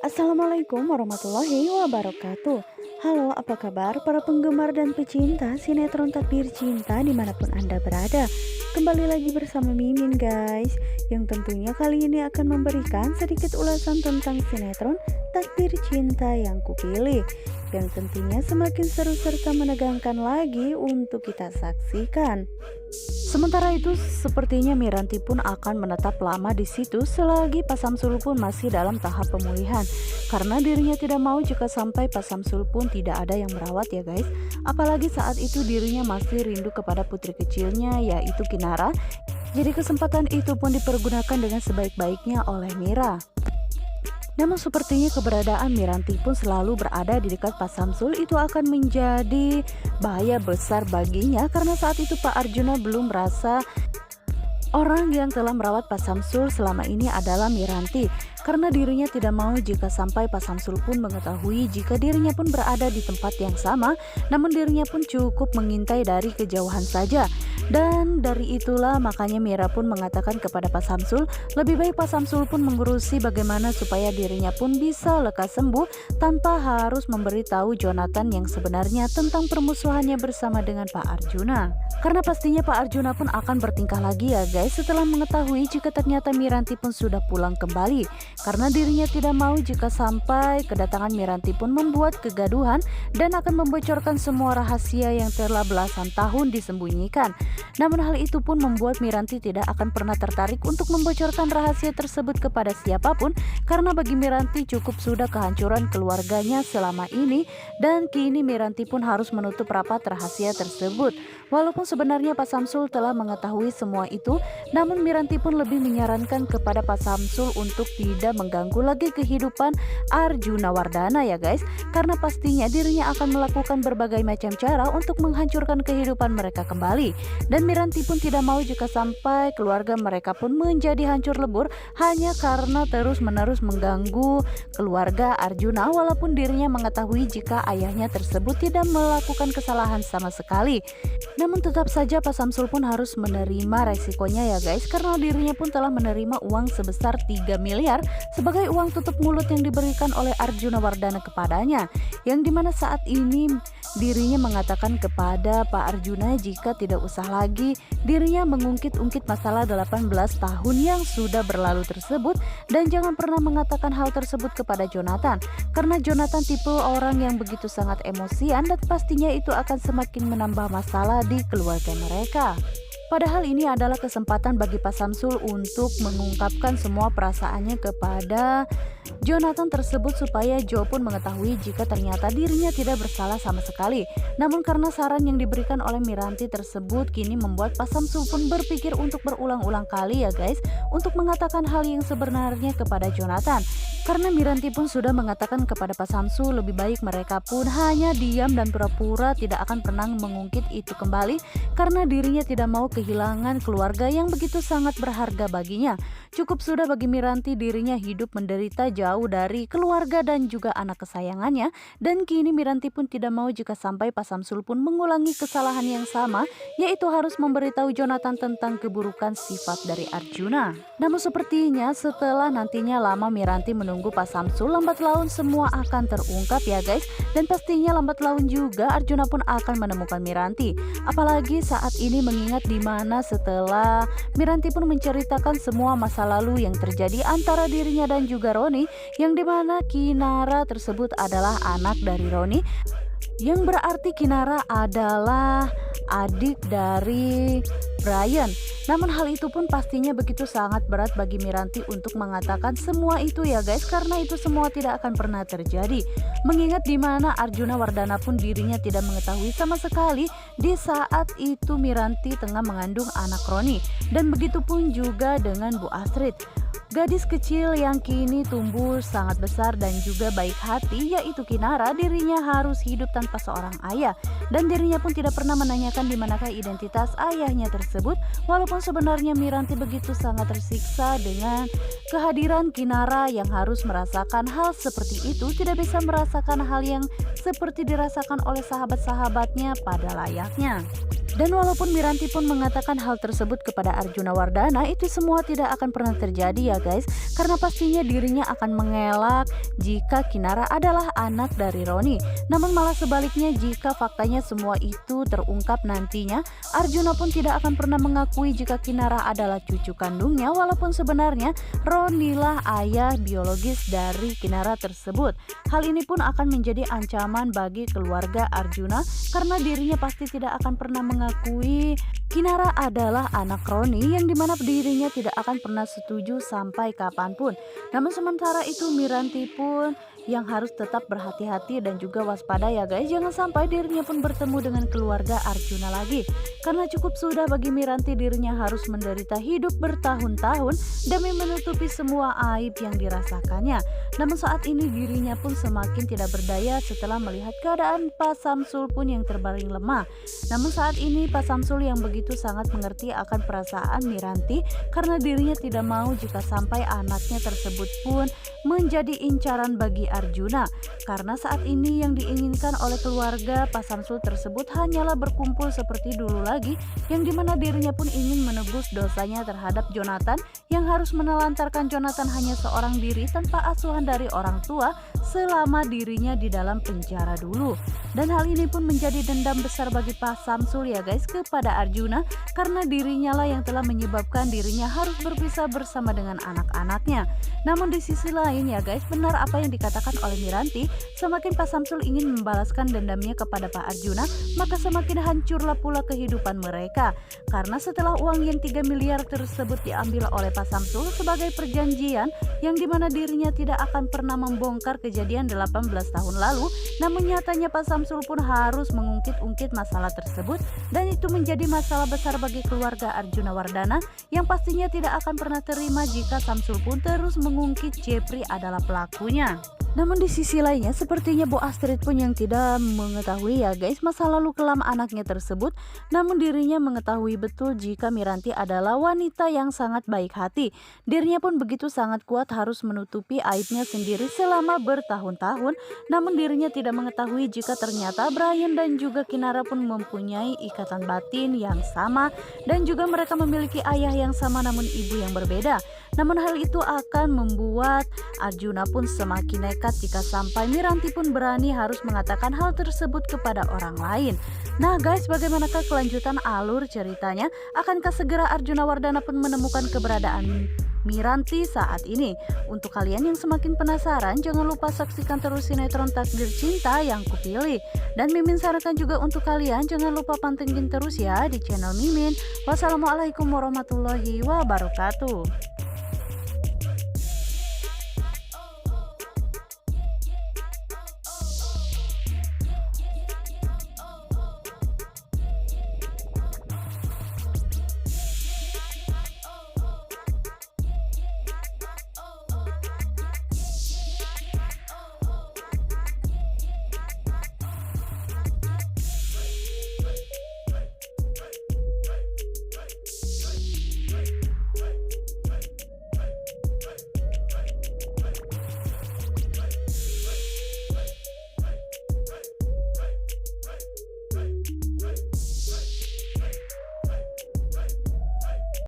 Assalamualaikum warahmatullahi wabarakatuh. Halo, apa kabar para penggemar dan pecinta sinetron Takdir Cinta dimanapun Anda berada? Kembali lagi bersama Mimin guys, yang tentunya kali ini akan memberikan sedikit ulasan tentang sinetron Takdir Cinta yang kupilih, yang tentunya semakin seru serta menegangkan lagi untuk kita saksikan. Sementara itu, sepertinya Miranti pun akan menetap lama di situ selagi Pak Samsul pun masih dalam tahap pemulihan. Karena dirinya tidak mau jika sampai Pak Samsul pun tidak ada yang merawat ya guys. Apalagi saat itu dirinya masih rindu kepada putri kecilnya yaitu Kinara. Jadi kesempatan itu pun dipergunakan dengan sebaik-baiknya oleh Mira. Namun sepertinya keberadaan Miranti pun selalu berada di dekat Pak Samsul itu akan menjadi bahaya besar baginya, karena saat itu Pak Arjuna belum merasa orang yang telah merawat Pak Samsul selama ini adalah Miranti, karena dirinya tidak mau jika sampai Pak Samsul pun mengetahui jika dirinya pun berada di tempat yang sama, namun dirinya pun cukup mengintai dari kejauhan saja. Dan dari itulah makanya Mira pun mengatakan kepada Pak Samsul, lebih baik Pak Samsul pun mengurusi bagaimana supaya dirinya pun bisa lekas sembuh tanpa harus memberitahu Jonathan yang sebenarnya tentang permusuhannya bersama dengan Pak Arjuna. Karena pastinya Pak Arjuna pun akan bertingkah lagi ya guys setelah mengetahui jika ternyata Miranti pun sudah pulang kembali. Karena dirinya tidak mau jika sampai kedatangan Miranti pun membuat kegaduhan dan akan membocorkan semua rahasia yang telah belasan tahun disembunyikan. Namun hal itu pun membuat Miranti tidak akan pernah tertarik untuk membocorkan rahasia tersebut kepada siapapun, karena bagi Miranti cukup sudah kehancuran keluarganya selama ini, dan kini Miranti pun harus menutup rapat rahasia tersebut. Walaupun sebenarnya Pak Samsul telah mengetahui semua itu, namun Miranti pun lebih menyarankan kepada Pak Samsul untuk tidak mengganggu lagi kehidupan Arjuna Wardana ya guys, karena pastinya dirinya akan melakukan berbagai macam cara untuk menghancurkan kehidupan mereka kembali. Dan Miranti pun tidak mau jika sampai keluarga mereka pun menjadi hancur lebur hanya karena terus-menerus mengganggu keluarga Arjuna, walaupun dirinya mengetahui jika ayahnya tersebut tidak melakukan kesalahan sama sekali. Namun tetap saja Pak Samsul pun harus menerima resikonya ya guys, karena dirinya pun telah menerima uang sebesar 3 miliar sebagai uang tutup mulut yang diberikan oleh Arjuna Wardana kepadanya, yang dimana saat ini dirinya mengatakan kepada Pak Arjuna jika tidak usah lagi dirinya mengungkit-ungkit masalah 18 tahun yang sudah berlalu tersebut, dan jangan pernah mengatakan hal tersebut kepada Jonathan, karena Jonathan tipe orang yang begitu sangat emosian dan pastinya itu akan semakin menambah masalah di keluarga mereka. Padahal ini adalah kesempatan bagi Pak Samsul untuk mengungkapkan semua perasaannya kepada Jonathan tersebut supaya Joe pun mengetahui jika ternyata dirinya tidak bersalah sama sekali. Namun karena saran yang diberikan oleh Miranti tersebut kini membuat Pak Samsul pun berpikir untuk berulang-ulang kali ya guys untuk mengatakan hal yang sebenarnya kepada Jonathan. Karena Miranti pun sudah mengatakan kepada Pak Samsul lebih baik mereka pun hanya diam dan pura-pura tidak akan pernah mengungkit itu kembali, karena dirinya tidak mau kehilangan keluarga yang begitu sangat berharga baginya. Cukup sudah bagi Miranti dirinya hidup menderita jauh dari keluarga dan juga anak kesayangannya, dan kini Miranti pun tidak mau jika sampai Pak Samsul pun mengulangi kesalahan yang sama, yaitu harus memberitahu Jonathan tentang keburukan sifat dari Arjuna. Namun sepertinya setelah nantinya lama Miranti menunggu Pak Samsul, lambat laun semua akan terungkap ya guys, dan pastinya lambat laun juga Arjuna pun akan menemukan Miranti. Apalagi saat ini mengingat dimana setelah Miranti pun menceritakan semua masa lalu yang terjadi antara dirinya dan juga Roni, yang dimana Kinara tersebut adalah anak dari Roni, yang berarti Kinara adalah adik dari Brian. Namun hal itu pun pastinya begitu sangat berat bagi Miranti untuk mengatakan semua itu ya guys, karena itu semua tidak akan pernah terjadi. Mengingat dimana Arjuna Wardana pun dirinya tidak mengetahui sama sekali di saat itu Miranti tengah mengandung anak Roni, dan begitu pun juga dengan Bu Astrid, gadis kecil yang kini tumbuh sangat besar dan juga baik hati, yaitu Kinara. Dirinya harus hidup tanpa seorang ayah, dan dirinya pun tidak pernah menanyakan di manakah identitas ayahnya tersebut, walaupun sebenarnya Miranti begitu sangat tersiksa dengan kehadiran Kinara yang harus merasakan hal seperti itu, tidak bisa merasakan hal yang seperti dirasakan oleh sahabat-sahabatnya pada layaknya. Dan walaupun Miranti pun mengatakan hal tersebut kepada Arjuna Wardana, itu semua tidak akan pernah terjadi ya guys. Karena pastinya dirinya akan mengelak jika Kinara adalah anak dari Roni. Namun malah sebaliknya, jika faktanya semua itu terungkap nantinya, Arjuna pun tidak akan pernah mengakui jika Kinara adalah cucu kandungnya, walaupun sebenarnya Roni lah ayah biologis dari Kinara tersebut. Hal ini pun akan menjadi ancaman bagi keluarga Arjuna karena dirinya pasti tidak akan pernah mengakui Kinara adalah anak Roni, yang dimana dirinya tidak akan pernah setuju sampai kapanpun. Namun sementara itu Miranti pun yang harus tetap berhati-hati dan juga waspada ya guys, jangan sampai dirinya pun bertemu dengan keluarga Arjuna lagi. Karena cukup sudah bagi Miranti dirinya harus menderita hidup bertahun-tahun demi menutupi semua aib yang dirasakannya. Namun saat ini dirinya pun semakin tidak berdaya setelah melihat keadaan Pak Samsul pun yang terbaring lemah. Namun saat ini Pak Samsul yang begitu sangat mengerti akan perasaan Miranti karena dirinya tidak mau jika sampai anaknya tersebut pun menjadi incaran bagi Arjuna. Karena saat ini yang diinginkan oleh keluarga Pak Samsul tersebut hanyalah berkumpul seperti dulu lagi, yang dimana dirinya pun ingin menebus dosanya terhadap Jonathan yang harus menelantarkan Jonathan hanya seorang diri tanpa asuhan dari orang tua selama dirinya di dalam penjara dulu. Dan hal ini pun menjadi dendam besar bagi Pak Samsul ya guys kepada Arjuna, karena dirinya lah yang telah menyebabkan dirinya harus berpisah bersama dengan anak-anaknya. Namun di sisi lain ya guys, benar apa yang dikatakan oleh Miranti, semakin Pak Samsul ingin membalaskan dendamnya kepada Pak Arjuna, maka semakin hancurlah pula kehidupan mereka. Karena setelah uang yang 3 miliar tersebut diambil oleh Pak Samsul sebagai perjanjian yang dimana dirinya tidak akan pernah membongkar kejadian 18 tahun lalu, namun nyatanya Pak Samsul pun harus mengungkit-ungkit masalah tersebut, dan itu menjadi masalah besar bagi keluarga Arjuna Wardana yang pastinya tidak akan pernah terima jika Samsul pun terus mengungkit Jepri adalah pelakunya. Namun di sisi lainnya sepertinya Bu Astrid pun yang tidak mengetahui ya guys masa lalu kelam anaknya tersebut, namun dirinya mengetahui betul jika Miranti adalah wanita yang sangat baik hati. Dirinya pun begitu sangat kuat harus menutupi aibnya sendiri selama bertahun-tahun, namun dirinya tidak mengetahui jika ternyata Brian dan juga Kinara pun mempunyai ikatan batin yang sama dan juga mereka memiliki ayah yang sama namun ibu yang berbeda. Namun hal itu akan membuat Arjuna pun semakin nekat jika sampai Miranti pun berani harus mengatakan hal tersebut kepada orang lain. Nah guys, bagaimanakah kelanjutan alur ceritanya? Akankah segera Arjuna Wardana pun menemukan keberadaan Miranti saat ini? Untuk kalian yang semakin penasaran, jangan lupa saksikan terus sinetron Takdir Cinta yang kupilih. Dan Mimin sarankan juga untuk kalian jangan lupa pantengin terus ya di channel Mimin. Wassalamualaikum warahmatullahi wabarakatuh.